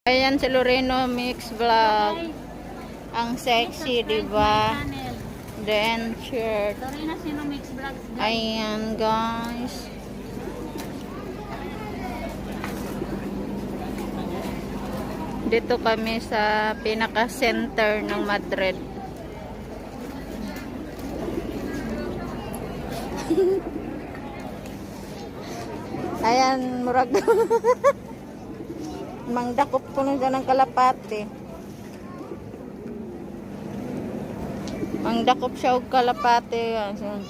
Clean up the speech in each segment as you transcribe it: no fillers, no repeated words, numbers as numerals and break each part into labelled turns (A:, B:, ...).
A: Ayan si Loreno Mix Vlog. Ang sexy, diba? Then shirt.
B: Lorena Sino Mix Vlog.
A: Ayan guys. Dito kami sa pinaka-center ng Madrid. Ayan, murag. Mangdakop ko na dyan ng kalapate. Mangdakop siya og kalapate. Ayan.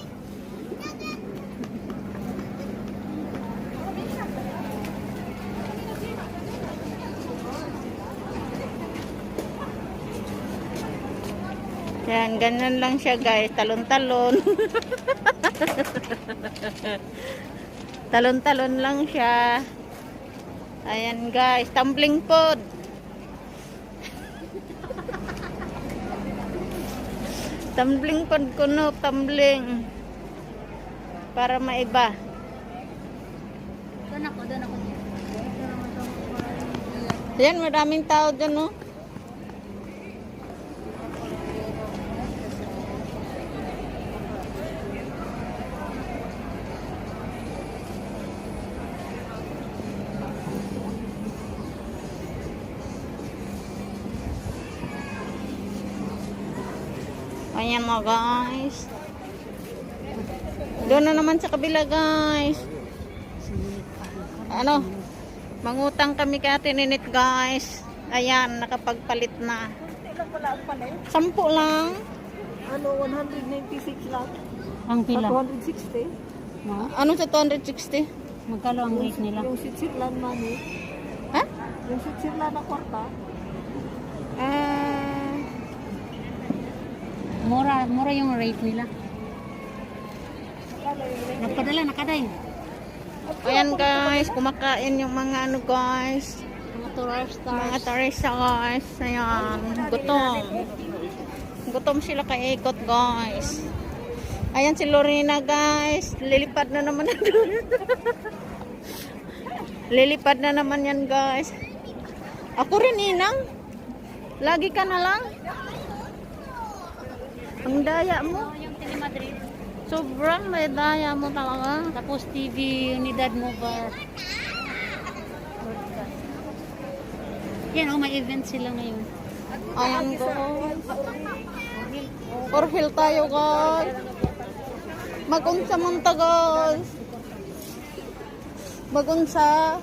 A: Yan, ganyan lang siya guys. Talon-talon. Talon-talon lang siya. Ayan guys, tumbling pod. Tumbling pod kuno, tumbling. Para maiba.
B: Doon ako.
A: Ayan, maraming tao dyan, no? Ayan mo guys. Doon na naman sa kabila guys. Ano? Mangutang kami kay Ate Ninit guys. Ayan, nakapagpalit na.
C: Ilan pala ang palit?
A: 10 lang.
C: Ano, 196 lang.
B: Ang pila?
C: 260.
B: No?
A: Ano sa 260?
B: Magkano ang rate nila?
C: Yung sitsirlan money.
A: Ha?
C: Yung sitsirlan na kwarta.
B: Mura yung rate nila. Nagpadala, nakaday.
A: Ayan guys, kumakain yung mga ano guys.
B: Mga tourista.
A: Mga turista guys. Ayan, gutom. Gutom sila kaikot guys. Ayan si Lorena guys. Lilipad na naman. Lilipad na naman yan guys. Ako rin inang. Lagi ka na lang. Ang daya mo.
B: Yung Telemadrid.
A: Sobrang may daya mo talaga.
B: Tapos TV, Unidad Mover. Yan, may event sila ngayon.
A: Ayan guys. Orville tayo guys. Magunsa munta guys. Magunsa.